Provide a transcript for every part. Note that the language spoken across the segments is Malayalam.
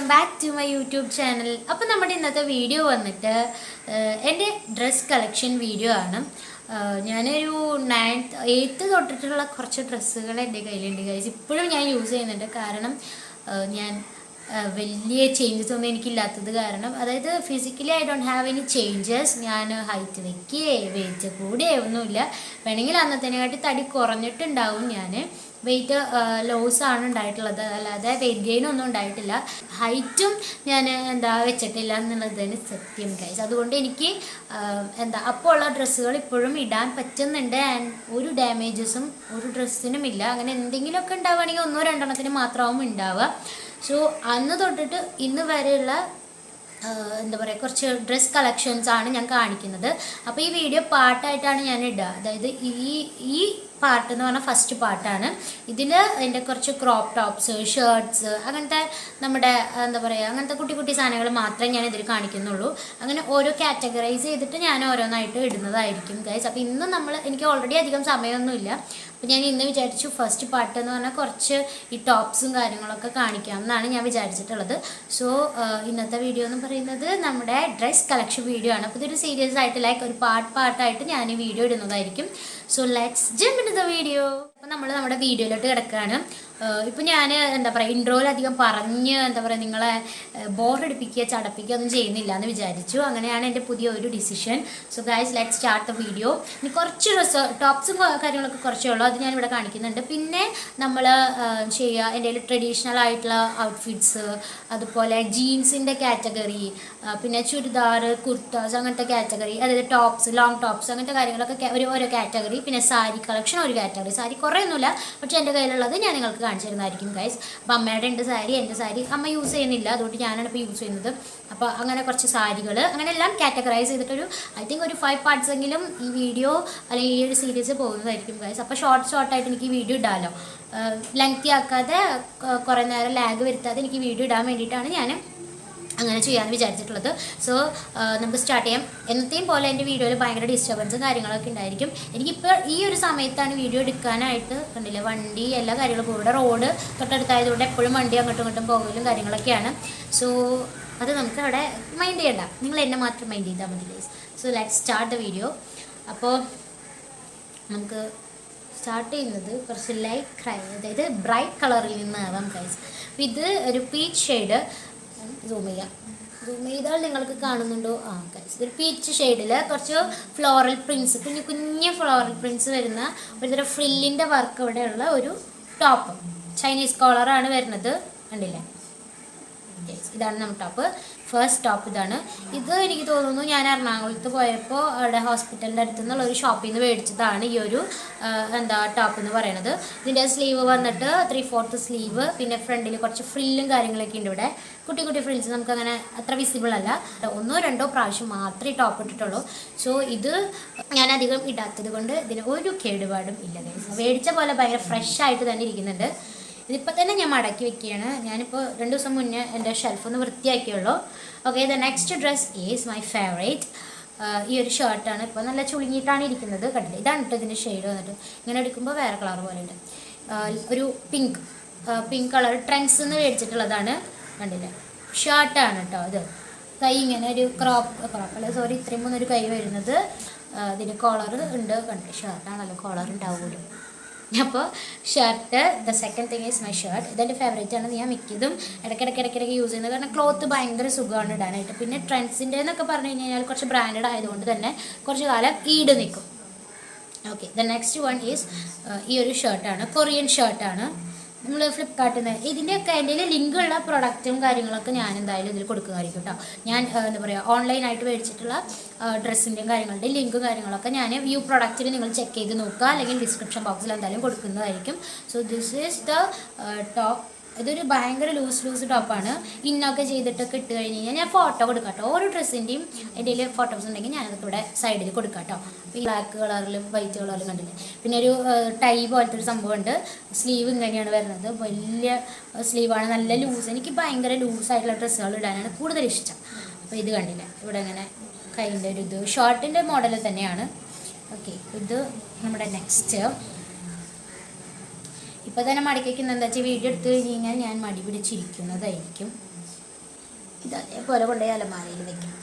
Welcome back to my YouTube channel. അപ്പോൾ നമ്മുടെ ഇന്നത്തെ വീഡിയോ വന്നിട്ട് എൻ്റെ ഡ്രസ് കളക്ഷൻ വീഡിയോ ആണ്. ഞാനൊരു 9th 8th തൊട്ടിട്ടുള്ള കുറച്ച് ഡ്രസ്സുകൾ എൻ്റെ കയ്യിലുണ്ട് ഗൈസ്. ഇപ്പോഴും ഞാൻ യൂസ് ചെയ്യുന്നുണ്ട്. കാരണം ഞാൻ വലിയ ചേഞ്ചസ് ഒന്നും എനിക്കില്ലാത്തത് കാരണം, അതായത് physically I don't have any changes. ഞാൻ ഹൈറ്റ് വെക്കുകയോ വെയിറ്റ് കൂടുകയോ ഒന്നുമില്ല. വേണമെങ്കിൽ അന്നത്തേനെക്കാട്ടി തടി കുറഞ്ഞിട്ടുണ്ടാവും. ഞാൻ വെയിറ്റ് ലോസ് ആണ് ഉണ്ടായിട്ടുള്ളത്, അല്ലാതെ വെയിറ്റ് ഗെയിൻ ഒന്നും ഉണ്ടായിട്ടില്ല. ഹൈറ്റും ഞാൻ വെച്ചിട്ടില്ല എന്നുള്ളതാണ് സത്യം ഗൈസ്. അതുകൊണ്ട് എനിക്ക് അപ്പോൾ ഉള്ള ഡ്രസ്സുകൾ ഇപ്പോഴും ഇടാൻ പറ്റുന്നുണ്ട്. ആൻഡ് ഒരു ഡാമേജസും ഒരു ഡ്രസ്സിനും ഇല്ല. അങ്ങനെ എന്തെങ്കിലുമൊക്കെ ഉണ്ടാവുകയാണെങ്കിൽ 1-2 മാത്രമാവും ഉണ്ടാവുക. സോ അന്ന് തൊട്ടിട്ട് ഇന്ന് വരെയുള്ള കുറച്ച് ഡ്രസ് കളക്ഷൻസ് ആണ് ഞാൻ കാണിക്കുന്നത്. അപ്പോൾ ഈ വീഡിയോ പാർട്ടായിട്ടാണ് ഞാൻ ഇടുക. അതായത് ഈ പാർട്ട് എന്ന് പറഞ്ഞാൽ ഫസ്റ്റ് പാർട്ടാണ്. ഇതിൽ എൻ്റെ കുറച്ച് ക്രോപ്പ് ടോപ്സ്, ഷർട്ട്സ്, അങ്ങനത്തെ നമ്മുടെ അങ്ങനത്തെ കുട്ടി കുട്ടി സാധനങ്ങൾ മാത്രമേ ഞാൻ ഇതിൽ കാണിക്കുന്നുള്ളൂ. അങ്ങനെ ഓരോ കാറ്റഗറൈസ് ചെയ്തിട്ട് ഞാൻ ഓരോന്നായിട്ട് ഇടുന്നതായിരിക്കും ഗൈസ്. അപ്പോൾ ഇന്ന് എനിക്ക് ഓൾറെഡി അധികം സമയമൊന്നുമില്ല. അപ്പോൾ ഞാൻ ഇന്ന് വിചാരിച്ചു ഫസ്റ്റ് പാർട്ട് എന്ന് പറഞ്ഞാൽ കുറച്ച് ഈ ടോപ്സും കാര്യങ്ങളൊക്കെ കാണിക്കാം എന്നാണ് ഞാൻ വിചാരിച്ചിട്ടുള്ളത്. സോ ഇന്നത്തെ വീഡിയോ എന്ന് പറയുന്നത് നമ്മുടെ ഡ്രസ് കളക്ഷൻ വീഡിയോ ആണ്. അപ്പോൾ ഇതൊരു സീരിയസ് ആയിട്ട് ഒരു പാർട്ടായിട്ട് ഞാൻ ഈ വീഡിയോ ഇടുന്നതായിരിക്കും. So let's jump into the video. അപ്പോൾ നമ്മൾ നമ്മുടെ വീഡിയോയിലോട്ട് കിടക്കുകയാണ്. ഇപ്പോൾ ഞാൻ ഇൻട്രോയിൽ അധികം പറഞ്ഞ് നിങ്ങളെ ബോറടിപ്പിക്കുക ചടപ്പിക്കുക ഒന്നും ചെയ്യുന്നില്ല എന്ന് വിചാരിച്ചു. അങ്ങനെയാണ് എൻ്റെ പുതിയ ഒരു decision. So guys let's start the video. ഇനി കുറച്ച് ടോപ്സും കാര്യങ്ങളൊക്കെ കുറച്ചേ ഉള്ളൂ, അത് ഞാനിവിടെ കാണിക്കുന്നുണ്ട്. പിന്നെ നമ്മൾ ചെയ്യുക എൻ്റെ ട്രഡീഷണൽ ആയിട്ടുള്ള ഔട്ട്ഫിറ്റ്സ്, അതുപോലെ ജീൻസിൻ്റെ കാറ്റഗറി, പിന്നെ ചുരിദാർ, കുർത്താസ്, അങ്ങനത്തെ കാറ്റഗറി, അതായത് ടോപ്സ്, ലോങ് ടോപ്സ്, അങ്ങനത്തെ കാര്യങ്ങളൊക്കെ ഓരോ കാറ്റഗറി. പിന്നെ സാരി കളക്ഷൻ ഒരു കാറ്റഗറി. സാരി കുറേയൊന്നുമില്ല, പക്ഷേ എൻ്റെ കയ്യിലുള്ളത് ഞാൻ നിങ്ങൾക്ക് കാണിച്ചു തരുന്നതായിരിക്കും ഗൈസ്. അപ്പോൾ അമ്മയുടെ ഉണ്ട് സാരി, എൻ്റെ സാരി അമ്മ യൂസ് ചെയ്യുന്നില്ല, അതുകൊണ്ട് ഞാനാണ് ഇപ്പോൾ യൂസ് ചെയ്യുന്നത്. അപ്പോൾ അങ്ങനെ കുറച്ച് സാരികൾ, അങ്ങനെ എല്ലാം കാറ്റഗറൈസ് ചെയ്തിട്ടൊരു ഐ തിങ്ക് ഒരു 5 പാർട്സ് എങ്കിലും ഈ വീഡിയോ അല്ലെങ്കിൽ ഈ ഒരു സീരീസ് പോകുന്നതായിരിക്കും ഗൈസ്. അപ്പോൾ ഷോർട്ടായിട്ട് എനിക്ക് ഈ വീഡിയോ ഇടാമല്ലോ, ലെങ്തി ആക്കാതെ കുറേ നേരം ലാഗ് വരുത്താതെ എനിക്ക് വീഡിയോ ഇടാൻ വേണ്ടിയിട്ടാണ് ഞാൻ അങ്ങനെ ചെയ്യാമെന്ന് വിചാരിച്ചിട്ടുള്ളത്. സോ നമുക്ക് സ്റ്റാർട്ട് ചെയ്യാം. എന്നത്തെയും പോലെ എൻ്റെ വീഡിയോയിൽ ഭയങ്കര ഡിസ്റ്റർബൻസും കാര്യങ്ങളൊക്കെ ഉണ്ടായിരിക്കും. എനിക്കിപ്പോൾ ഈ ഒരു സമയത്താണ് വീഡിയോ എടുക്കാനായിട്ട് കണ്ടില്ല, വണ്ടി എല്ലാ കാര്യങ്ങളും കൂടെ റോഡ് തൊട്ടടുത്തായതുകൊണ്ട് എപ്പോഴും വണ്ടി അങ്ങോട്ടും ഇങ്ങോട്ടും പോകലും കാര്യങ്ങളൊക്കെയാണ്. സോ അത് നമുക്ക് അവിടെ മൈൻഡ് ചെയ്യണ്ട, നിങ്ങൾ എന്നെ മാത്രം മൈൻഡ് ചെയ്താൽ മതി guys. So let's start the video. അപ്പോൾ നമുക്ക് സ്റ്റാർട്ട് ചെയ്യുന്നത് കുറച്ച് അതായത് ബ്രൈറ്റ് കളറിൽ നിന്നാവാം ഗൈസ്. അപ്പോൾ ഇത് ഒരു പീച്ച് ഷെയ്ഡ്, സൂം ചെയ്താൽ നിങ്ങൾക്ക് കാണുന്നുണ്ടോ? ഗൈസ് ഇതൊരു പീച്ച് ഷെയ്ഡിൽ കുറച്ച് ഫ്ലോറൽ പ്രിൻസ്, കുഞ്ഞു ഫ്ലോറൽ പ്രിൻസ് വരുന്ന ഒരുതരം ഫ്രില്ലിൻ്റെ വർക്ക് ഇവിടെയുള്ള ഒരു ടോപ്പ്. ചൈനീസ് കോളറാണ് വരുന്നത്, കണ്ടില്ലേ? ഇതാണ് നമ്മുടെ ടോപ്പ്. ഫസ്റ്റ് ടോപ്പ് ഇതാണ്. ഇത് എനിക്ക് തോന്നുന്നു ഞാൻ എറണാകുളത്ത് പോയപ്പോൾ അവിടെ ഹോസ്പിറ്റലിൻ്റെ അടുത്ത് നിന്നുള്ള ഒരു ഷോപ്പിൽ നിന്ന് മേടിച്ചതാണ് ഈ ഒരു ടോപ്പ് എന്ന് പറയുന്നത്. ഇതിൻ്റെ സ്ലീവ് വന്നിട്ട് 3/4 സ്ലീവ്, പിന്നെ ഫ്രണ്ടിൽ കുറച്ച് ഫ്രില്ലും കാര്യങ്ങളൊക്കെ ഉണ്ട്. ഇവിടെ കുട്ടി കുട്ടി ഫ്രിൽസ്, നമുക്കങ്ങനെ അത്ര വിസിബിൾ അല്ല. 1-2 പ്രാവശ്യം മാത്രമേ ടോപ്പ് ഇട്ടിട്ടുള്ളൂ. സോ ഇത് ഞാൻ അധികം ഇടാത്തത് കൊണ്ട് ഇതിന് ഒരു കേടുപാടും ഇല്ല ഗൈസ്. മേടിച്ച പോലെ ഭയങ്കര ഫ്രഷ് ആയിട്ട് തന്നെ ഇരിക്കുന്നുണ്ട്. ഇതിപ്പോൾ തന്നെ ഞാൻ മടക്കി വെക്കുകയാണ്. ഞാനിപ്പോൾ 2 ദിവസം മുന്നേ എൻ്റെ ഷെൽഫൊന്ന് വൃത്തിയാക്കിയുള്ളൂ. Okay, the next dress is my favourite. ഈ ഒരു ഷർട്ടാണ്. ഇപ്പോൾ നല്ല ചുളുങ്ങിയിട്ടാണ് ഇരിക്കുന്നത്, കണ്ടില്ല? ഇതാണ് കേട്ടോ ഇതിൻ്റെ ഷെയ്ഡ് വന്നിട്ട്. ഇങ്ങനെ എടുക്കുമ്പോൾ വേറെ കളർ പോലെ ഉണ്ട്. ഒരു പിങ്ക് കളർ ട്രെൻഡ്സ് എന്ന് മേടിച്ചിട്ടുള്ളതാണ്, കണ്ടില്ല? ഷർട്ടാണ് കേട്ടോ ഇത്. കൈ ഇങ്ങനെ ഒരു ഇത്രയും മൂന്നൊരു കൈ വരുന്നത്. ഇതിന് കോളർ ഉണ്ട്, കണ്ടില്ല? ഷർട്ടാണല്ലോ, കോളർ ഉണ്ടാവുമല്ലോ. അപ്പോൾ shirt, the second thing is my shirt. ഇതെൻ്റെ ഫേവറേറ്റ് ആണ്. ഞാൻ മിക്കതും ഇടയ്ക്കിടയ്ക്ക് യൂസ് ചെയ്യുന്നത്, കാരണം ക്ലോത്ത് ഭയങ്കര സുഖമാണ് ഇടാനായിട്ട്. പിന്നെ ട്രെൻഡ്സിൻ്റെ എന്നൊക്കെ പറഞ്ഞു കഴിഞ്ഞാൽ കുറച്ച് ബ്രാൻഡഡ് ആയതുകൊണ്ട് തന്നെ കുറച്ച് കാലം ഈട് നിൽക്കും. Okay, the next one is ഈ ഒരു ഷർട്ടാണ്, കൊറിയൻ ഷർട്ടാണ്. നമ്മൾ ഫ്ലിപ്കാർട്ടിൽ നിന്ന് ഇതിൻ്റെയൊക്കെ എൻ്റെ ലിങ്കുള്ള പ്രൊഡക്റ്റും കാര്യങ്ങളൊക്കെ ഞാൻ എന്തായാലും ഇതിൽ കൊടുക്കുന്നതായിരിക്കും കേട്ടോ. ഞാൻ ഓൺലൈനായിട്ട് മേടിച്ചിട്ടുള്ള ഡ്രസ്സിൻ്റെയും കാര്യങ്ങളുടെയും ലിങ്കും കാര്യങ്ങളൊക്കെ ഞാൻ വ്യൂ പ്രൊഡക്റ്റിൽ നിങ്ങൾ ചെക്ക് ചെയ്ത് നോക്കുക, അല്ലെങ്കിൽ ഡിസ്ക്രിപ്ഷൻ ബോക്സിൽ എന്തായാലും കൊടുക്കുന്നതായിരിക്കും. So this is the top. ഇതൊരു ഭയങ്കര ലൂസ് ടോപ്പാണ്. ഇന്നൊക്കെ ചെയ്തിട്ടൊക്കെ ഇട്ട് കഴിഞ്ഞ് കഴിഞ്ഞാൽ ഞാൻ ഫോട്ടോ കൊടുക്കാം കേട്ടോ. ഓരോ ഡ്രസ്സിൻ്റെയും എൻ്റെ ഫോട്ടോസ് ഉണ്ടെങ്കിൽ ഞാനതൊക്കെ ഇവിടെ സൈഡിൽ കൊടുക്കാം കേട്ടോ. ഈ ബ്ലാക്ക് കളറിലും വൈറ്റ് കളറിലും കണ്ടില്ലേ. പിന്നെ ഒരു ടൈ പോലത്തെ ഒരു സംഭവമുണ്ട്. സ്ലീവ് ഇങ്ങനെയാണ് വരുന്നത്, വലിയ സ്ലീവാണ്, നല്ല ലൂസ്. എനിക്ക് ഭയങ്കര ലൂസായിട്ടുള്ള ഡ്രസ്സുകൾ ഇടാനാണ് കൂടുതൽ ഇഷ്ടം. അപ്പോൾ ഇത് കണ്ടില്ലേ, ഇവിടെ ഇങ്ങനെ കൈൻ്റെ ഒരു ഇത് ഷോർട്ടിൻ്റെ മോഡൽ തന്നെയാണ്. ഓക്കെ, ഇത് നമ്മുടെ നെക്സ്റ്റ്. ഇപ്പോൾ തന്നെ മടിക്കുന്ന എന്താ വെച്ചാൽ വീഡിയോ എടുത്തു കഴിഞ്ഞ് കഴിഞ്ഞാൽ ഞാൻ മടി പിടിച്ചിരിക്കുന്നതായിരിക്കും. ഇത് അതേപോലെ കൊണ്ടുപോയി അലമാരയിൽ വെക്കാം.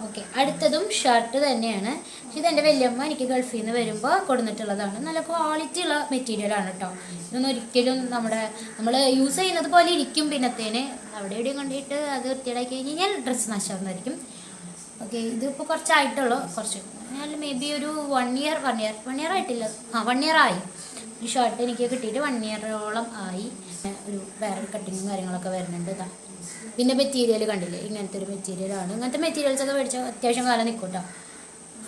ഓക്കെ, അടുത്തതും ഷർട്ട് തന്നെയാണ്. ഇതെൻ്റെ വല്യമ്മ എനിക്ക് ഗൾഫിൽ നിന്ന് വരുമ്പോൾ കൊടുത്തിട്ടുള്ളതാണ്. നല്ല ക്വാളിറ്റി ഉള്ള മെറ്റീരിയലാണ് കേട്ടോ. ഇതൊന്നും ഒരിക്കലും നമ്മൾ യൂസ് ചെയ്യുന്നത് പോലെ ഇരിക്കും. പിന്നത്തേന് അവിടെ എവിടെയും കൊണ്ടിട്ട് അത് വൃത്തിയാക്കി കഴിഞ്ഞാൽ ഡ്രസ്സ് നാശമാകുന്നതായിരിക്കും. ഓക്കെ, ഇതിപ്പോൾ കുറച്ചായിട്ടുള്ളൂ. കുറച്ച് മേ ബി ഒരു 1 ഇയർ ആയിട്ടില്ല. 1 ഇയർ ആയി. ഈ ഷർട്ട് എനിക്ക് കിട്ടിയിട്ട് 1 ഇയറോളം ആയി. ഒരു വേറെ കട്ടിങ്ങും കാര്യങ്ങളൊക്കെ വരുന്നുണ്ട്. ഇതാ, പിന്നെ മെറ്റീരിയൽ കണ്ടില്ലേ, ഇങ്ങനത്തെ ഒരു മെറ്റീരിയലാണ്. ഇങ്ങനത്തെ മെറ്റീരിയൽസൊക്കെ മേടിച്ചാൽ അത്യാവശ്യം കാലം നിൽക്കും കേട്ടോ.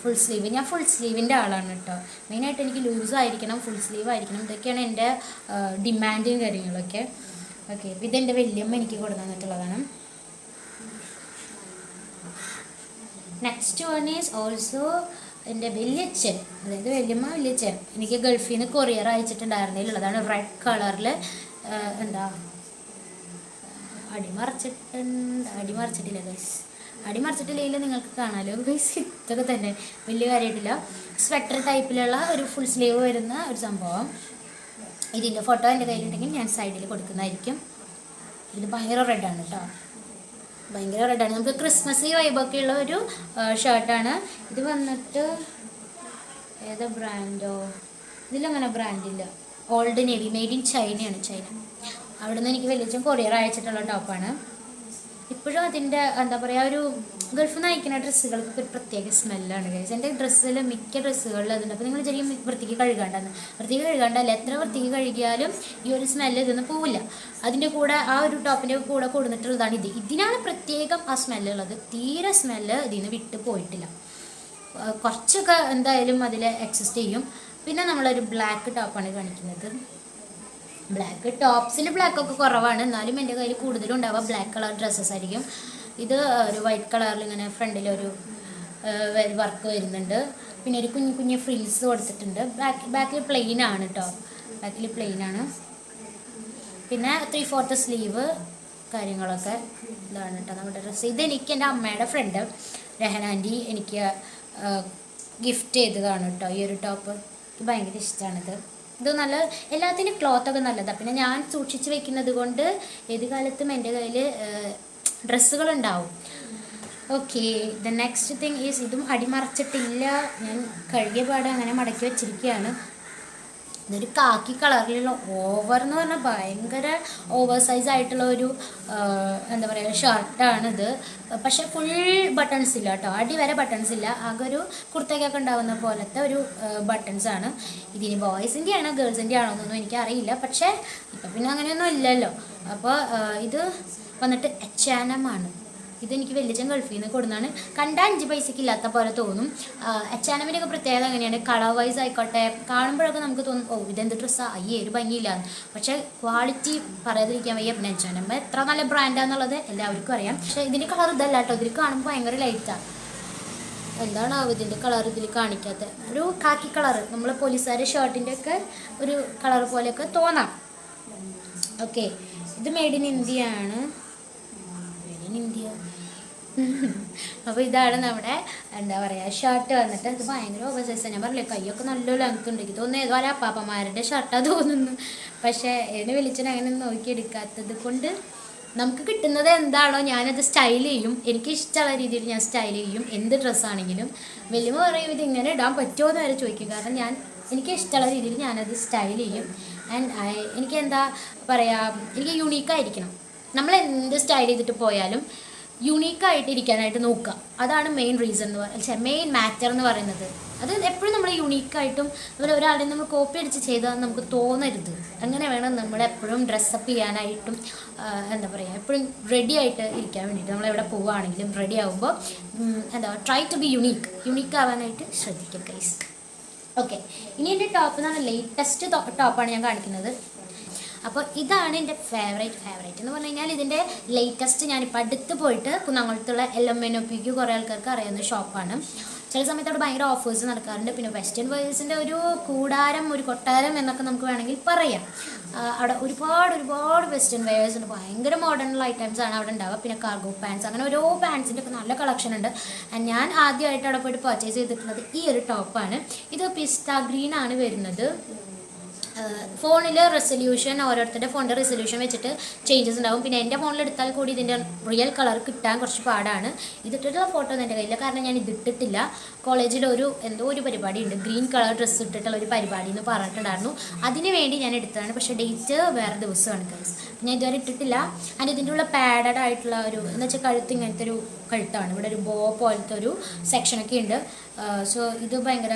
ഫുൾ സ്ലീവ്, ഞാൻ ഫുൾ സ്ലീവിൻ്റെ ആളാണ് കേട്ടോ. മെയിനായിട്ട് എനിക്ക് ലൂസ് ആയിരിക്കണം, ഫുൾ സ്ലീവ് ആയിരിക്കണം. ഇതൊക്കെയാണ് എൻ്റെ ഡിമാൻഡും കാര്യങ്ങളൊക്കെ. ഓക്കെ, അപ്പോൾ ഇതെൻ്റെ വല്യമ്മ എനിക്ക് കൊടുത്തു തന്നിട്ടുള്ളതാണ്. നെക്സ്റ്റ് വൺ ഈസ് ഓൾസോ എൻ്റെ വല്യച്ഛൻ, അതായത് വല്യച്ഛൻ എനിക്ക് ഗൾഫിൽ നിന്ന് കൊറിയർ അയച്ചിട്ടുണ്ടായിരുന്നതിലുള്ളതാണ്. റെഡ് കളറിൽ എന്താ അടിമറിച്ചിട്ടില്ലെങ്കിൽ നിങ്ങൾക്ക് കാണാമല്ലോ ഗൈസ്. ഇതൊക്കെ തന്നെ വലിയ കാര്യമായിട്ടില്ല. സ്വെറ്റർ ടൈപ്പിലുള്ള ഒരു ഫുൾ സ്ലീവ് വരുന്ന ഒരു സംഭവം. ഇതിൻ്റെ ഫോട്ടോ എൻ്റെ കയ്യിലുണ്ടെങ്കിൽ ഞാൻ സൈഡിൽ കൊടുക്കുന്നതായിരിക്കും. ഇത് ഭയങ്കര റെഡാണ് കേട്ടോ, ഭയങ്കര റെഡാണ്. നമുക്ക് ക്രിസ്മസ് വൈബൊക്കെ ഉള്ള ഒരു ഷർട്ടാണ്. ഇത് വന്നിട്ട് ഏതാ ബ്രാൻഡോ, ഇതിലങ്ങനെ ബ്രാൻഡില്ല. ഓൾഡ് നേവി, മെയ്ഡ് ഇൻ ചൈനയാണ്. ചൈന. അവിടെ നിന്ന് എനിക്ക് വലിയച്ഛൻ കൊറിയർ അയച്ചിട്ടുള്ള ടോപ്പാണ്. ഇപ്പോഴും അതിൻ്റെ എന്താ പറയുക, ഒരു ഗൾഫിൽ നിന്ന് അയക്കുന്ന ഡ്രസ്സുകൾക്ക് ഒരു പ്രത്യേക സ്മെല്ലാണ് ഗൈസ്. എൻ്റെ ഡ്രസ്സിൽ മിക്ക ഡ്രസ്സുകളിൽ അതുണ്ട്. അപ്പോൾ നിങ്ങൾ ശരിക്കും വൃത്തിക്ക് കഴുകാണ്ടല്ല, എത്ര വൃത്തിക്ക് കഴുകിയാലും ഈ ഒരു സ്മെല്ല് ഇതൊന്നും പോവില്ല. അതിൻ്റെ കൂടെ ആ ഒരു ടോപ്പിൻ്റെ കൂടെ കൊടുത്തിട്ടുള്ളതാണ് ഇത്. ഇതിനാണ് പ്രത്യേകം ആ സ്മെല്ലുള്ളത്. തീരെ സ്മെല്ല് ഇതിൽ നിന്ന് വിട്ട് പോയിട്ടില്ല. കുറച്ചൊക്കെ എന്തായാലും അതിൽ എക്സിസ്റ്റ് ചെയ്യും. പിന്നെ നമ്മളൊരു ബ്ലാക്ക് ടോപ്പാണ് കാണിക്കുന്നത്. ബ്ലാക്ക് ടോപ്സിൽ ബ്ലാക്കൊക്കെ കുറവാണ്, എന്നാലും എൻ്റെ കയ്യിൽ കൂടുതലും ഉണ്ടാവുക ബ്ലാക്ക് കളർ ഡ്രസ്സസ് ആയിരിക്കും. ഇത് ഒരു വൈറ്റ് കളറിൽ ഇങ്ങനെ ഫ്രണ്ടിലൊരു വർക്ക് വരുന്നുണ്ട്. പിന്നെ ഒരു കുഞ്ഞു ഫ്രിൽസ് കൊടുത്തിട്ടുണ്ട്. ബാക്കിൽ പ്ലെയിൻ ആണ് കേട്ടോ, ബാക്കിൽ പ്ലെയിൻ ആണ്. പിന്നെ 3/4 സ്ലീവ് കാര്യങ്ങളൊക്കെ ഇതാണ് കേട്ടോ നമ്മുടെ ഡ്രസ്സ്. ഇതെനിക്ക് എൻ്റെ അമ്മയുടെ ഫ്രണ്ട് രഹനാൻറ്റി എനിക്ക് ഗിഫ്റ്റ് ചെയ്തതാണ് കേട്ടോ. ഈ ഒരു ടോപ്പ് എനിക്ക് ഭയങ്കര ഇഷ്ടമാണിത്. ഇത് നല്ല, എല്ലാത്തിനും ക്ലോത്തൊക്കെ നല്ലതാണ്. പിന്നെ ഞാൻ സൂക്ഷിച്ച് വെക്കുന്നത് കൊണ്ട് ഏത് കാലത്തും എൻ്റെ കയ്യിൽ ഡ്രസ്സുകളുണ്ടാവും. Okay, the next thing is, ഇതും അടിമറച്ചിട്ടില്ല, ഞാൻ കഴുകിയ പാടെ അങ്ങനെ മടക്കി വെച്ചിരിക്കുകയാണ്. ഇതൊരു കാക്കി കളറിലുള്ള ഓവർ എന്ന് പറഞ്ഞാൽ ഭയങ്കര ഓവർ സൈസ് ആയിട്ടുള്ള ഒരു എന്താ പറയുക ഷർട്ടാണിത്. പക്ഷേ ഫുൾ ബട്ടൺസ് ഇല്ല കേട്ടോ, അടി വരെ ബട്ടൺസ് ഇല്ല. ആകെ ഒരു കുർത്തയ്ക്കൊക്കെ ഉണ്ടാകുന്ന പോലത്തെ ഒരു ബട്ടൺസാണ്. ഇതിന് ബോയ്സിൻ്റെ ആണോ ഗേൾസിൻ്റെ ആണോ എന്നൊന്നും എനിക്കറിയില്ല. പക്ഷേ ഇപ്പം പിന്നെ അങ്ങനെയൊന്നും ഇല്ലല്ലോ. അപ്പോൾ ഇത് വന്നിട്ട് H&M ആണ്. ഇതെനിക്ക് വലിയച്ഛൻ ഗൾഫിൽ നിന്ന് കൊടുന്നാണ്. കണ്ടാൽ 5 പൈസയ്ക്ക് ഇല്ലാത്ത പോലെ തോന്നും. H&Mൻ്റെ ഒക്കെ പ്രത്യേകത അങ്ങനെയാണ്. കളർ വൈസ് ആയിക്കോട്ടെ, കാണുമ്പോഴൊക്കെ നമുക്ക് തോന്നും ഓ ഇതെന്ത് ഡ്രസ്സാണ്, അയ്യേ ഒരു ഭംഗിയില്ല. പക്ഷേ ക്വാളിറ്റി പറയാതിരിക്കാൻ വയ്യ. പിന്നെ H&M എത്ര നല്ല ബ്രാൻഡാന്നുള്ളത് എല്ലാവർക്കും അറിയാം. പക്ഷേ ഇതിൻ്റെ കളർ ഇതല്ല കേട്ടോ, ഇതിൽ കാണുമ്പോൾ ഭയങ്കര ലൈറ്റാണ്. എന്താണാവും ഇതിൻ്റെ കളർ ഇതിൽ കാണിക്കാത്ത ഒരു കാക്കി കളർ, നമ്മൾ പോലീസുകാരുടെ ഷർട്ടിൻ്റെ ഒക്കെ ഒരു കളർ പോലെയൊക്കെ തോന്നാം. ഓക്കെ, ഇത് മെയ്ഡ് ഇൻ ഇന്ത്യ ആണ്. ഇന്ത്യ. അപ്പോൾ ഇതാണ് നമ്മുടെ എന്താ പറയുക ഷർട്ട് വന്നിട്ട്. ഇത് ഭയങ്കര ഓവർ സൈസാണ്. ഞാൻ പറഞ്ഞില്ലേ കൈയൊക്കെ നല്ല ലെങ്ത് ഉണ്ട്. എനിക്ക് തോന്നുന്നു ഏതോ അപ്പാപ്പന്മാരുടെ ഷർട്ടാണ് തോന്നുന്നു. പക്ഷേ എന്നെ വിളിച്ചിട്ട് അങ്ങനെ നോക്കിയെടുക്കാത്തത് കൊണ്ട് നമുക്ക് കിട്ടുന്നത് എന്താണോ ഞാനത് സ്റ്റൈൽ ചെയ്യും. എനിക്ക് ഇഷ്ടമുള്ള രീതിയിൽ ഞാൻ സ്റ്റൈൽ ചെയ്യും. എന്ത് ഡ്രസ്സാണെങ്കിലും വലിയ പറയും ഇത് ഇങ്ങനെ ഇടാൻ പറ്റുമോ എന്ന് വരെ ചോദിക്കും. കാരണം എനിക്ക് ഇഷ്ടമുള്ള രീതിയിൽ ഞാനത് സ്റ്റൈൽ ചെയ്യും. ആൻഡ് എനിക്ക് എന്താ പറയുക, എനിക്ക് യുണീക്കായിരിക്കണം. നമ്മൾ എന്ത് സ്റ്റൈൽ ചെയ്തിട്ട് പോയാലും യുണീക്കായിട്ട് ഇരിക്കാനായിട്ട് നോക്കുക. അതാണ് മെയിൻ റീസൺ എന്ന് പറയുന്നത്, മെയിൻ മാറ്റർ എന്ന് പറയുന്നത്. അത് എപ്പോഴും നമ്മൾ യുണീക്കായിട്ടും അതുപോലെ ഒരാളെ നമ്മൾ കോപ്പി അടിച്ച് ചെയ്താൽ നമുക്ക് തോന്നരുത്. അങ്ങനെ വേണം നമ്മളെപ്പോഴും ഡ്രസ്സപ്പ് ചെയ്യാനായിട്ടും എന്താ പറയുക എപ്പോഴും റെഡി ആയിട്ട് ഇരിക്കാൻ വേണ്ടിയിട്ട്. നമ്മളെവിടെ പോവുകയാണെങ്കിലും റെഡി ആകുമ്പോൾ എന്താ ട്രൈ ടു ബി യുണീക്ക് ആവാനായിട്ട് ശ്രദ്ധിക്കുക ഗൈസ്. ഓക്കെ, ഇനി എൻ്റെ ടോപ്പ് എന്ന് പറഞ്ഞാൽ ലേറ്റസ്റ്റ് ടോപ്പാണ് ഞാൻ കാണിക്കുന്നത്. അപ്പോൾ ഇതാണ് എൻ്റെ ഫേവറേറ്റ് എന്ന് പറഞ്ഞു കഴിഞ്ഞാൽ ഇതിൻ്റെ ലേറ്റസ്റ്റ്. ഞാനിപ്പോൾ അടുത്ത് പോയിട്ട് കുന്നംകുളത്തുള്ള LMNOPക്ക് കുറേ ആൾക്കാർക്ക് അറിയാവുന്ന ഷോപ്പാണ്. ചില സമയത്ത് അവിടെ ഭയങ്കര ഓഫേഴ്സ് നടക്കാറുണ്ട്. പിന്നെ വെസ്റ്റേൺ വേഴ്സിൻ്റെ ഒരു കൂടാരം, ഒരു കൊട്ടാരം എന്നൊക്കെ നമുക്ക് വേണമെങ്കിൽ പറയാം. അവിടെ ഒരുപാട് വെസ്റ്റേൺ വെയേഴ്സ് ഉണ്ട്. ഭയങ്കര മോഡേൺ ഐറ്റംസ് ആണ് അവിടെ ഉണ്ടാവുക. പിന്നെ കാർഗോ പാൻസ്, അങ്ങനെ ഓരോ പാൻസിൻ്റെ ഒക്കെ നല്ല കളക്ഷൻ ഉണ്ട്. ഞാൻ ആദ്യമായിട്ട് അവിടെ പോയിട്ട് പർച്ചേസ് ചെയ്തിട്ടുള്ളത് ഈ ഒരു ടോപ്പാണ്. ഇത് പിസ്ത ഗ്രീൻ ആണ് വരുന്നത്. ഫോണിൽ റെസൊല്യൂഷൻ ഓരോരുത്തരുടെ ഫോണിൻ്റെ റെസൊല്യൂഷൻ വെച്ചിട്ട് ചേഞ്ചസ് ഉണ്ടാവും. പിന്നെ എൻ്റെ ഫോണിൽ എടുത്താൽ കൂടി ഇതിൻ്റെ റിയൽ കളർ കിട്ടാൻ കുറച്ച് പാടാണ്. ഇതിട്ടിട്ടുള്ള ഫോട്ടോ ഒന്നും എൻ്റെ കയ്യില്ല, കാരണം ഞാൻ ഇതിട്ടിട്ടില്ല. കോളേജിൽ എന്തോ ഒരു പരിപാടി ഉണ്ട്, ഗ്രീൻ കളർ ഡ്രസ്സ് ഇട്ടിട്ടുള്ള ഒരു പരിപാടി എന്ന് പറഞ്ഞിട്ടുണ്ടായിരുന്നു. അതിന് വേണ്ടി ഞാൻ എടുത്തതാണ്. പക്ഷേ ഡേറ്റ് വേറെ ദിവസമാണ് ഗൈസ്. ഞാൻ ഇതുവരെ ഇട്ടിട്ടില്ല. ആൻഡ് ഇതിൻ്റെ ഉള്ള പാഡഡ് ആയിട്ടുള്ള എന്ന് വെച്ചാൽ കഴുത്ത് ഇങ്ങനത്തെ ഒരു കഴുത്താണ്. ഇവിടെ ഒരു ബോ പോലത്തെ ഒരു സെക്ഷനൊക്കെ ഉണ്ട്. സോ ഇത് ഭയങ്കര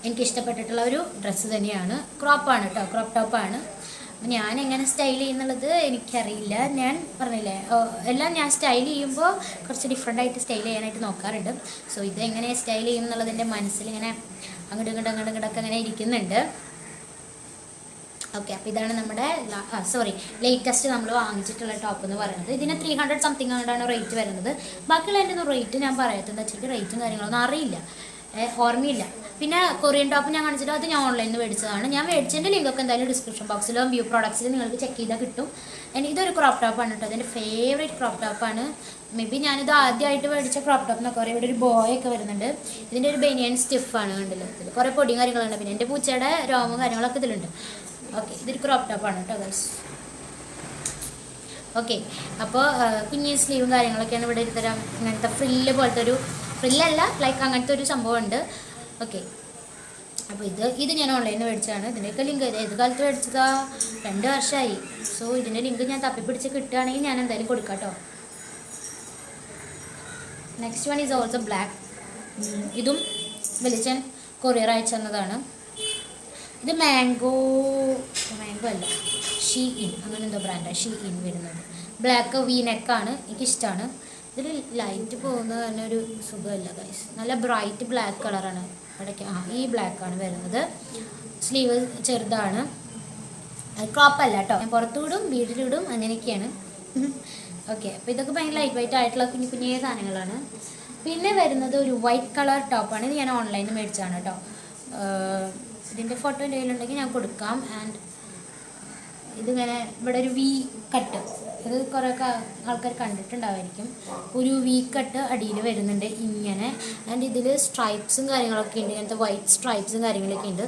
എനിക്കിഷ്ടപ്പെട്ടിട്ടുള്ള ഒരു ഡ്രസ്സ് തന്നെയാണ്. ക്രോപ്പാണ് കേട്ടോ, ക്രോപ്പ് ടോപ്പാണ്. ഞാൻ എങ്ങനെ സ്റ്റൈൽ ചെയ്യുന്നുള്ളത് എനിക്കറിയില്ല. ഞാൻ പറഞ്ഞില്ലേ, എല്ലാം ഞാൻ സ്റ്റൈൽ ചെയ്യുമ്പോൾ കുറച്ച് ഡിഫറെൻ്റ് ആയിട്ട് സ്റ്റൈൽ ചെയ്യാനായിട്ട് നോക്കാറുണ്ട്. സോ ഇത് എങ്ങനെ സ്റ്റൈൽ ചെയ്യും എന്നുള്ളതിൻ്റെ മനസ്സിലിങ്ങനെ അങ്ങോട്ടും അങ്ങനെ ഇരിക്കുന്നുണ്ട്. ഓക്കെ, അപ്പോൾ ഇതാണ് നമ്മുടെ ലേറ്റസ്റ്റ് നമ്മൾ വാങ്ങിച്ചിട്ടുള്ള ടോപ്പ് എന്ന് പറയുന്നത്. ഇതിന് 300 സംതിങ് ആണ് റേറ്റ് വരുന്നത്. ബാക്കിയുള്ള എൻ്റെ ഒന്നും റേറ്റ് ഞാൻ പറയത്തുന്നത് വെച്ചിട്ട് റേറ്റും കാര്യങ്ങളൊന്നും അറിയില്ല, ഓർമ്മയില്ല. പിന്നെ കൊറിയൻ ടോപ്പ് ഞാൻ കാണിച്ചിട്ട് അത് ഞാൻ ഓൺലൈനിൽ നിന്ന് മേടിച്ചതാണ്. ഞാൻ മേടിച്ചതിൻ്റെ ലിങ്കൊക്കെ എന്തായാലും ഡിസ്ക്രിപ്ഷൻ ബോക്സിലോ വ്യൂ പ്രോഡക്ട്സിൽ നിങ്ങൾക്ക് ചെക്ക് ചെയ്താൽ കിട്ടും. ഇതൊരു ക്രോപ്പ് ടോപ്പാണ് കേട്ടോ, അതെൻ്റെ ഫേവറേറ്റ് ക്രോപ്പ് ടോപ്പാണ്. മേ ബി ഞാനിത് ആദ്യമായിട്ട് മേടിച്ച ക്രോപ്പ് ടോപ്പ് എന്നൊക്കെ പറയും. ഇവിടെ ഒരു ബോയൊക്കെ വരുന്നുണ്ട്. ഇതിൻ്റെ ഒരു ബനിയൻ സ്റ്റിഫാണ് കണ്ടില്ല, ഇതിൽ കുറേ പൊടിയും കാര്യങ്ങളുണ്ട്. പിന്നെ എൻ്റെ പൂച്ചയുടെ രോമവും കാര്യങ്ങളൊക്കെ ഇതിലുണ്ട്. ഓക്കെ, ഇതൊരു ക്രോപ്പ് ടോപ്പാണ് കേട്ടോ ഗൈസ്. ഓക്കെ, അപ്പോൾ കുഞ്ഞി സ്ലീവും കാര്യങ്ങളൊക്കെയാണ്. ഇവിടെ ഒരു തരം ഇങ്ങനത്തെ ഫ്രില്ല് പോലത്തെ ഒരു ഫ്രില്ലല്ല, ലൈക്ക് അങ്ങനത്തെ ഒരു സംഭവം ഉണ്ട്. ഓക്കെ, അപ്പോൾ ഇത് ഞാൻ ഓൺലൈനിൽ നിന്ന് മേടിച്ചതാണ്. ഇതിൻ്റെയൊക്കെ ലിങ്ക് ഏത് കാലത്ത് മേടിച്ചതാ, 2 വർഷമായി. സോ ഇതിൻ്റെ ലിങ്ക് ഞാൻ തപ്പിപ്പിടിച്ച് കിട്ടുകയാണെങ്കിൽ ഞാൻ എന്തായാലും കൊടുക്കാം കേട്ടോ. Next one is also black. ഇതും വെളിച്ചൻ കൊറിയർ അയച്ചു തന്നതാണ്. ഇത് മാംഗോ അല്ല, ഷീ ഇൻ അങ്ങനെ എന്തോ ബ്രാൻഡാണ് ഷീ ഇൻ വരുന്നത്. ബ്ലാക്ക് വി നെക്കാണ്, എനിക്കിഷ്ടമാണ്. ഇതിൽ ലൈറ്റ് പോകുന്നത് തന്നെ ഒരു സുഖമല്ല ഗൈസ്. നല്ല ബ്രൈറ്റ് ബ്ലാക്ക് കളറാണ് ഇടയ്ക്ക്. ഈ ബ്ലാക്കാണ് വരുന്നത്. സ്ലീവ് ചെറുതാണ്, ക്രോപ്പല്ല കേട്ടോ. ഞാൻ പുറത്തുവിടും വീട്ടിലിടും അങ്ങനെയൊക്കെയാണ്. ഓക്കെ, അപ്പോൾ ഇതൊക്കെ ഭയങ്കര ലൈറ്റ് വെയിറ്റ് ആയിട്ടുള്ള കുഞ്ഞു സാധനങ്ങളാണ്. പിന്നെ വരുന്നത് ഒരു വൈറ്റ് കളർ ടോപ്പാണ്. ഇത് ഞാൻ ഓൺലൈനിൽ മേടിച്ചതാണ് കേട്ടോ. ഇതിൻ്റെ ഫോട്ടോ എൻ്റെ കയ്യിലുണ്ടെങ്കിൽ ഞാൻ കൊടുക്കാം. ആൻഡ് ഇതിങ്ങനെ ഇവിടെ ഒരു വി കട്ട്, ഇത് കുറേ ആൾക്കാർ കണ്ടിട്ടുണ്ടാവുമായിരിക്കും. ഒരു വി കട്ട് അടിയിൽ വരുന്നുണ്ട് ഇങ്ങനെ. ആൻഡ് ഇതിൽ സ്ട്രൈപ്സും കാര്യങ്ങളൊക്കെ ഉണ്ട്, ഇങ്ങനത്തെ വൈറ്റ് സ്ട്രൈപ്സും കാര്യങ്ങളൊക്കെ ഉണ്ട്.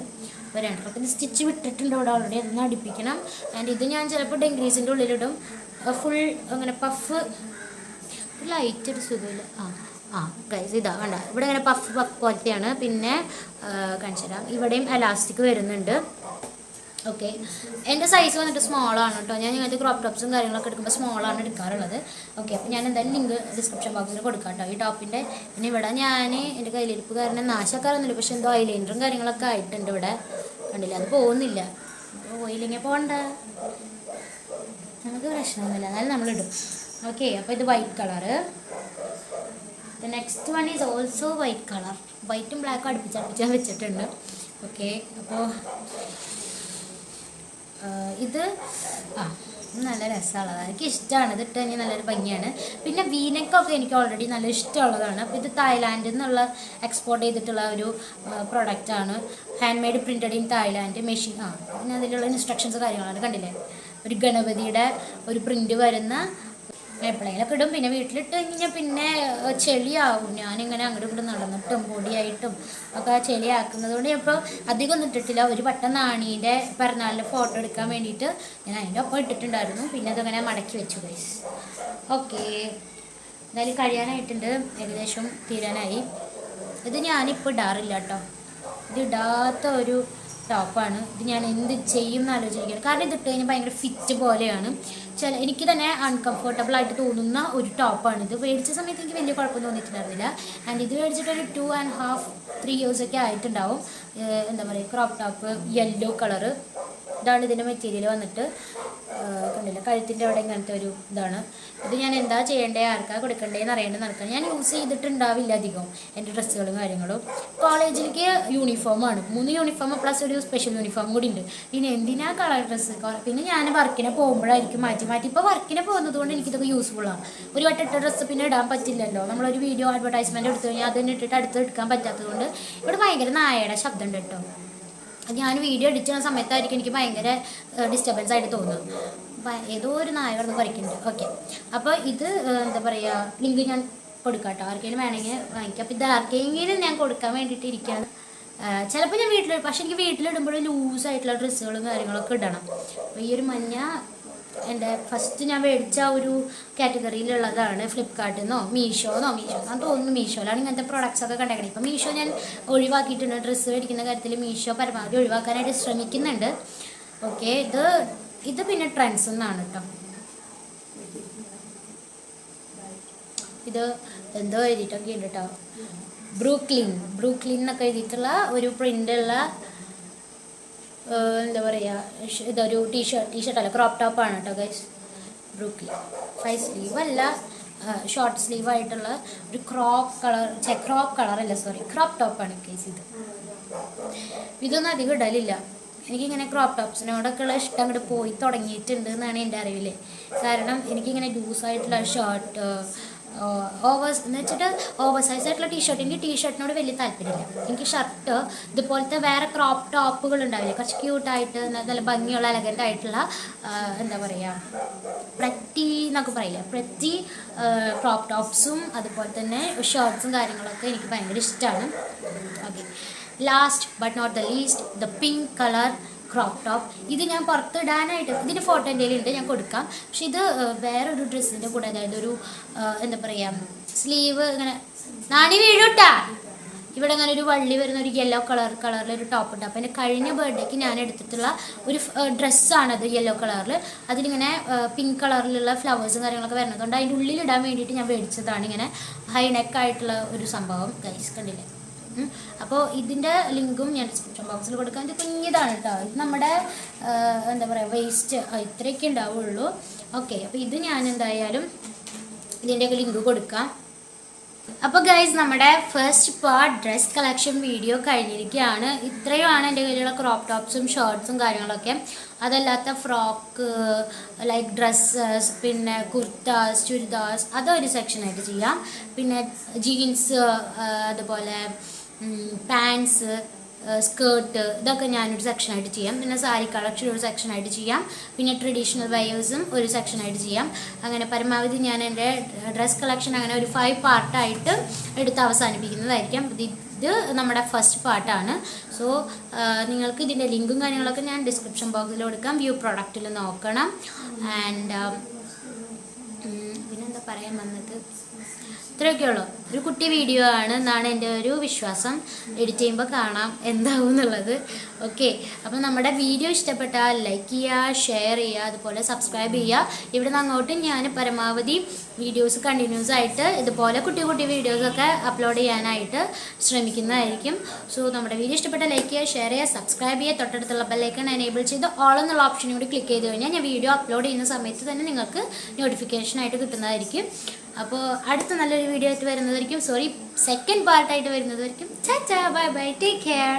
അപ്പോൾ രണ്ടെണ്ണത്തിന് സ്റ്റിച്ച് വിട്ടിട്ടുണ്ട് ഇവിടെ ഓൾറെഡി, അതൊന്ന് അടുപ്പിക്കണം. ആൻഡ് ഇത് ഞാൻ ചിലപ്പോൾ ഡെങ്ക്രീസിൻ്റെ ഉള്ളിലിടും. ഫുൾ അങ്ങനെ പഫ് ലൈറ്റ് ഒരു സുഖമില്ല. ഗൈസ് ഇതാ വേണ്ട, ഇവിടെ ഇങ്ങനെ പഫ് പോലത്തെയാണ്. പിന്നെ കാണിച്ചു തരാം, ഇവിടെയും എലാസ്റ്റിക് വരുന്നുണ്ട്. ഓക്കെ, എൻ്റെ സൈസ് വന്നിട്ട് സ്മോളാണ് കേട്ടോ. ഞാൻ ഇങ്ങനത്തെ ക്രോപ്പ് ടോപ്സും കാര്യങ്ങളൊക്കെ എടുക്കുമ്പോൾ സ്മോളാണ് എടുക്കാറുള്ളത്. ഓക്കെ, അപ്പോൾ ഞാൻ എന്തായാലും ലിങ്ക് ഡിസ്ക്രിപ്ഷൻ ബോക്സിൽ കൊടുക്കാം കേട്ടോ ഈ ടോപ്പിൻ്റെ. പിന്നെ ഇവിടെ ഞാൻ എൻ്റെ കയ്യിലിരിപ്പ് കാരണം നാശക്കാരൊന്നുമില്ല, പക്ഷെ എന്തോ ഐലൈനറും കാര്യങ്ങളൊക്കെ ആയിട്ടുണ്ട് ഇവിടെ, കണ്ടില്ല. അത് പോകുന്നില്ല, പോയില്ലെങ്കിൽ പോകണ്ട, നമുക്ക് പ്രശ്നമൊന്നുമില്ല, എന്നാലും നമ്മളിടും. ഓക്കെ, അപ്പോൾ ഇത് white colour. Next one is also white colour. വൈറ്റും ബ്ലാക്കും അടുപ്പിച്ച് വെച്ചിട്ടുണ്ട്. ഓക്കെ, അപ്പോൾ ഇത് നല്ല രസമുള്ളതാണ്, എനിക്ക് ഇഷ്ടമാണ്. ഇതിട്ട് കഴിഞ്ഞാൽ നല്ലൊരു ഭംഗിയാണ്. പിന്നെ വീനക്കൊക്കെ എനിക്ക് ഓൾറെഡി നല്ല ഇഷ്ടമുള്ളതാണ്. അപ്പോൾ ഇത് തായ്ലാൻഡിൽ നിന്നുള്ള എക്സ്പോർട്ട് ചെയ്തിട്ടുള്ള ഒരു പ്രൊഡക്റ്റാണ്. Hand made printed in Thailand machine. പിന്നെ അതിലുള്ള ഇൻസ്ട്രക്ഷൻസ് കാര്യങ്ങളാണ്, കണ്ടില്ലേ. ഒരു ഗണപതിയുടെ ഒരു പ്രിൻ്റ് വരുന്ന എപ്പോഴെങ്കിലൊക്കെ ഇടും. പിന്നെ വീട്ടിലിട്ട് കഴിഞ്ഞാൽ പിന്നെ ചെളിയാവും. ഞാനിങ്ങനെ അങ്ങോട്ടും ഇങ്ങോട്ടും നടന്നിട്ടും പൊടിയായിട്ടും ഒക്കെ ചെളിയാക്കുന്നത് കൊണ്ട് ഇപ്പോൾ അധികം ഒന്നും ഇട്ടിട്ടില്ല. ഒരു വട്ടം നാണീൻ്റെ പിറന്നാളിൻ്റെ ഫോട്ടോ എടുക്കാൻ വേണ്ടിയിട്ട് ഞാൻ അതിൻ്റെ ഒപ്പം ഇട്ടിട്ടുണ്ടായിരുന്നു. പിന്നെ അതങ്ങനെ മടക്കി വെച്ചു ഗൈസ്. ഓക്കെ, എന്തായാലും കഴിയാനായിട്ടുണ്ട്, ഏകദേശം തീരാനായി. ഇത് ഞാനിപ്പോൾ ഇടാറില്ല കേട്ടോ, ഇത് ഇടാത്ത ഒരു ടോപ്പാണ്. ഇത് ഞാൻ എന്ത് ചെയ്യും എന്ന് ആലോചിക്കുകയാണ്, കാരണം ഇത് ഇട്ട് കഴിഞ്ഞാൽ ഭയങ്കര ഫിറ്റ് പോലെയാണ്. എനിക്ക് തന്നെ അൺകംഫർട്ടബിൾ ആയിട്ട് തോന്നുന്ന ഒരു ടോപ്പാണ്. ഇത് മേടിച്ച സമയത്ത് എനിക്ക് വലിയ കുഴപ്പം തോന്നിയിട്ടുണ്ടായിരുന്നില്ല. ആൻഡ് ഇത് മേടിച്ചിട്ടൊരു 2.5-3 years ഒക്കെ ആയിട്ടുണ്ടാവും. എന്താ പറയുക, ക്രോപ്പ് ടോപ്പ് യെല്ലോ കളറ്. ഇതാണ് ഇതിൻ്റെ മെറ്റീരിയൽ വന്നിട്ട്, കണ്ടില്ല, കഴുത്തിൻ്റെ അവിടെ ഇങ്ങനത്തെ ഒരു ഇതാണ്. ഇത് ഞാൻ എന്താ ചെയ്യേണ്ടത്, ആർക്കാ കൊടുക്കേണ്ടതെന്ന് അറിയേണ്ടത് നടക്കണം. ഞാൻ യൂസ് ചെയ്തിട്ടുണ്ടാവില്ല അധികം എൻ്റെ ഡ്രസ്സുകളും കാര്യങ്ങളും. കോളേജിലേക്ക് യൂണിഫോമാണ്, 3 യൂണിഫോം പ്ലസ് ഒരു സ്പെഷ്യൽ യൂണിഫോം കൂടി ഉണ്ട്. പിന്നെ എന്തിനാ കളർ ഡ്രസ്സ്. പിന്നെ ഞാൻ വർക്കിനെ പോകുമ്പോഴായിരിക്കും മാറ്റി. ഇപ്പോൾ വർക്കിനെ പോകുന്നത് കൊണ്ട് എനിക്കിതൊക്കെ യൂസ്ഫുള്ളാണ്. ഒരു വട്ടം ഇട്ട ഡ്രസ്സ് പിന്നെ ഇടാൻ പറ്റില്ലല്ലോ. നമ്മളൊരു വീഡിയോ അഡ്വർടൈസ്മെൻറ്റ് എടുത്തു കഴിഞ്ഞാൽ അതിന് ഇട്ടിട്ട് അടുത്ത് എടുക്കാൻ പറ്റാത്തത് കൊണ്ട് ഇവിടെ ഭയങ്കര നായയുടെ ശബ്ദം ഉണ്ട് കേട്ടോ. ഞാൻ വീഡിയോ എഡിറ്റ് ചെയ്യുന്ന സമയത്തായിരിക്കും എനിക്ക് ഭയങ്കര ഡിസ്റ്റർബൻസ് ആയിട്ട് തോന്നുന്നത്. ഏതോ ഒരു നായ കിടന്ന് കുറയ്ക്കുന്നുണ്ട്. ഓക്കെ, അപ്പോൾ ഇത് എന്താ പറയുക, ലിങ്ക് ഞാൻ കൊടുക്കാം കേട്ടോ, ആർക്കെങ്കിലും വേണമെങ്കിൽ വാങ്ങിക്കാം. അപ്പോൾ ഇത് ആർക്കെങ്കിലും ഞാൻ കൊടുക്കാൻ വേണ്ടിയിട്ട് ഇരിക്കുകയാണ്. ചിലപ്പോൾ ഞാൻ പക്ഷെ എനിക്ക് വീട്ടിലിടുമ്പോൾ ലൂസായിട്ടുള്ള ഡ്രസ്സുകളും കാര്യങ്ങളൊക്കെ ഇടണം. അപ്പോൾ ഈ ഒരു മഞ്ഞ എൻ്റെ ഫസ്റ്റ് ഞാൻ മേടിച്ച ഒരു കാറ്റഗറിയിലുള്ളതാണ്. ഫ്ലിപ്കാർട്ടിൽ നിന്നോ മീഷോന്നോ ഞാൻ തോന്നുന്നു മീഷോയിലാണ് ഇങ്ങനത്തെ പ്രൊഡക്ട്സ് ഒക്കെ കണ്ടേക്കണത്. ഇപ്പം മീഷോ ഞാൻ ഒഴിവാക്കിയിട്ടുണ്ട്. ഡ്രസ്സ് മേടിക്കുന്ന കാര്യത്തിൽ മീഷോ പരമാവധി ഒഴിവാക്കാനായിട്ട് ശ്രമിക്കുന്നുണ്ട്. ഓക്കെ, ഇത് പിന്നെ ട്രെൻഡ്സ് എന്നാണ് കേട്ടോ. ഇത് എന്തോ എഴുതിയിട്ടൊക്കെ ഉണ്ട് കേട്ടോ. ബ്രൂക്ലിൻ എന്നൊക്കെ എഴുതിയിട്ടുള്ള ഒരു പ്രിൻ്റുള്ള എന്താ പറയുക, ഇതൊരു ടീഷർട്ടല്ല, ക്രോപ്പ് ടോപ്പാണ് കേട്ടോ ഗൈസ്. ബ്രൂക്ലിൻ 5 സ്ലീവ് അല്ല, ഷോർട്ട് സ്ലീവ് ആയിട്ടുള്ള ഒരു ക്രോപ്പ് ടോപ്പാണ് ഗൈസ്. ഇതൊന്നും അധികം ഇടലില്ല. എനിക്കിങ്ങനെ ക്രോപ്പ് ടോപ്സിനോടൊക്കെയുള്ള ഇഷ്ടം അങ്ങോട്ട് പോയി തുടങ്ങിയിട്ടുണ്ട് എന്നാണ് എൻ്റെ അറിവിൽ. കാരണം എനിക്കിങ്ങനെ ലൂസായിട്ടുള്ള ഷർട്ട്, ഓവർ സൈസ് ആയിട്ടുള്ള ടീഷർട്ടിനോട് വലിയ താല്പര്യമില്ല. എനിക്ക് ഷർട്ട് ഇതുപോലത്തെ വേറെ ക്രോപ്പ് ടോപ്പുകൾ ഉണ്ടാവില്ലേ, കുറച്ച് ക്യൂട്ടായിട്ട് നല്ല ഭംഗിയുള്ള എലഗൻ്റ് ആയിട്ടുള്ള എന്താ പറയുക, പ്രറ്റി എന്നൊക്കെ പറയില്ല, പ്രറ്റി ക്രോപ്പ് ടോപ്സും അതുപോലെ തന്നെ ഷർട്ട്സും കാര്യങ്ങളൊക്കെ എനിക്ക് ഭയങ്കര ഇഷ്ടമാണ്. Okay, last but not the least, the pink colour crop top. ഇത് ഞാൻ പുറത്തിടാനായിട്ട്, ഇതിൻ്റെ ഫോട്ടോ എൻ്റെ കയ്യിലുണ്ട്, ഞാൻ കൊടുക്കാം. പക്ഷെ ഇത് വേറൊരു ഡ്രസ്സിൻ്റെ കൂടെ, അതായത് ഒരു എന്താ പറയുക, സ്ലീവ് ഇങ്ങനെ നാണി വീഴൂട്ടാ, ഇവിടെ അങ്ങനെ ഒരു വള്ളി വരുന്ന ഒരു യെല്ലോ കളറിലൊരു ടോപ്പ് ഉണ്ട്. അപ്പോൾ എൻ്റെ കഴിഞ്ഞ ബർത്ത്ഡേക്ക് ഞാൻ എടുത്തിട്ടുള്ള ഒരു ഡ്രസ്സാണത്, യെല്ലോ കളറിൽ. അതിലിങ്ങനെ പിങ്ക് കളറിലുള്ള ഫ്ലവേഴ്സും കാര്യങ്ങളൊക്കെ വരുന്നതുകൊണ്ട് അതിൻ്റെ ഉള്ളിലിടാൻ വേണ്ടിയിട്ട് ഞാൻ മേടിച്ചതാണ് ഇങ്ങനെ ഹൈ നെക്കായിട്ടുള്ള ഒരു സംഭവം. ഗൈസ് കണ്ടില്ലേ? അപ്പോൾ ഇതിൻ്റെ ലിങ്കും ഞാൻ ഡിസ്ക്രിപ്ഷൻ ബോക്സിൽ കൊടുക്കാം. ഇത് കുഞ്ഞിതാണ് കേട്ടോ. ഇത് നമ്മുടെ എന്താ പറയുക, വേസ്റ്റ് ഇത്രയൊക്കെ ഉണ്ടാവുള്ളൂ. ഓക്കെ, അപ്പോൾ ഇത് ഞാൻ എന്തായാലും ഇതിൻ്റെയൊക്കെ ലിങ്ക് കൊടുക്കാം. അപ്പോൾ ഗൈസ്, നമ്മുടെ first part dress collection video കഴിഞ്ഞിരിക്കുകയാണ്. ഇത്രയുമാണ് എൻ്റെ കയ്യിലുള്ള ക്രോപ്പ് ടോപ്സും ഷർട്ട്സും കാര്യങ്ങളൊക്കെ. അതല്ലാത്ത ഫ്രോക്ക്, ലൈക്ക് ഡ്രസ്സസ്, പിന്നെ കുർത്താസ്, ചുരിദാസ്, അതൊരു സെക്ഷനായിട്ട് ചെയ്യാം. പിന്നെ ജീൻസ്, അതുപോലെ പാൻസ്, സ്കേർട്ട്, ഇതൊക്കെ ഞാനൊരു സെക്ഷനായിട്ട് ചെയ്യാം. പിന്നെ സാരി കളക്ഷൻ ഒരു സെക്ഷനായിട്ട് ചെയ്യാം. പിന്നെ ട്രഡീഷണൽ വെയേഴ്സും ഒരു സെക്ഷനായിട്ട് ചെയ്യാം. അങ്ങനെ പരമാവധി ഞാൻ എൻ്റെ ഡ്രസ് കളക്ഷൻ അങ്ങനെ ഒരു 5 പാർട്ടായിട്ട് എടുത്ത് അവസാനിപ്പിക്കുന്നതായിരിക്കും. ഇത് നമ്മുടെ ഫസ്റ്റ് പാർട്ടാണ്. സോ നിങ്ങൾക്ക് ഇതിൻ്റെ ലിങ്കും കാര്യങ്ങളൊക്കെ ഞാൻ ഡിസ്ക്രിപ്ഷൻ ബോക്സിൽ കൊടുക്കാം. വ്യൂ പ്രൊഡക്റ്റിൽ നോക്കണം. ആൻഡ് പിന്നെന്താ പറയാൻ വന്നത്, ഇത്രയൊക്കെ ഉള്ളൂ. ഒരു കുട്ടി വീഡിയോ ആണ് എന്നാണ് എൻ്റെ ഒരു വിശ്വാസം. എഡിറ്റ് ചെയ്യുമ്പോൾ കാണാം എന്താവും എന്നുള്ളത്. ഓക്കെ, അപ്പോൾ നമ്മുടെ വീഡിയോ ഇഷ്ടപ്പെട്ടാൽ ലൈക്ക് ചെയ്യുക, ഷെയർ ചെയ്യുക, അതുപോലെ സബ്സ്ക്രൈബ് ചെയ്യുക. ഇവിടെ നിന്ന് അങ്ങോട്ട് ഞാൻ പരമാവധി വീഡിയോസ് കണ്ടിന്യൂസ് ആയിട്ട് ഇതുപോലെ കുട്ടി വീഡിയോസൊക്കെ അപ്ലോഡ് ചെയ്യാനായിട്ട് ശ്രമിക്കുന്നതായിരിക്കും. സോ നമ്മുടെ വീഡിയോ ഇഷ്ടപ്പെട്ടാൽ ലൈക്ക് ചെയ്യുക, ഷെയർ ചെയ്യുക, സബ്സ്ക്രൈബ് ചെയ്യുക. തൊട്ടടുത്തുള്ള ബെല്ലൈക്കൺ എനേബിൾ ചെയ്ത് ഓൾ എന്നുള്ള ഓപ്ഷനും കൂടി ക്ലിക്ക് ചെയ്ത് കഴിഞ്ഞാൽ ഞാൻ വീഡിയോ അപ്ലോഡ് ചെയ്യുന്ന സമയത്ത് തന്നെ നിങ്ങൾക്ക് നോട്ടിഫിക്കേഷനായിട്ട് കിട്ടുന്നതായിരിക്കും. അപ്പോൾ അടുത്ത നല്ലൊരു വീഡിയോ ആയിട്ട് വരുന്നതായിരിക്കും. സെക്കൻഡ് പാർട്ടായിട്ട് വരുന്നതായിരിക്കും. Bye bye, take care.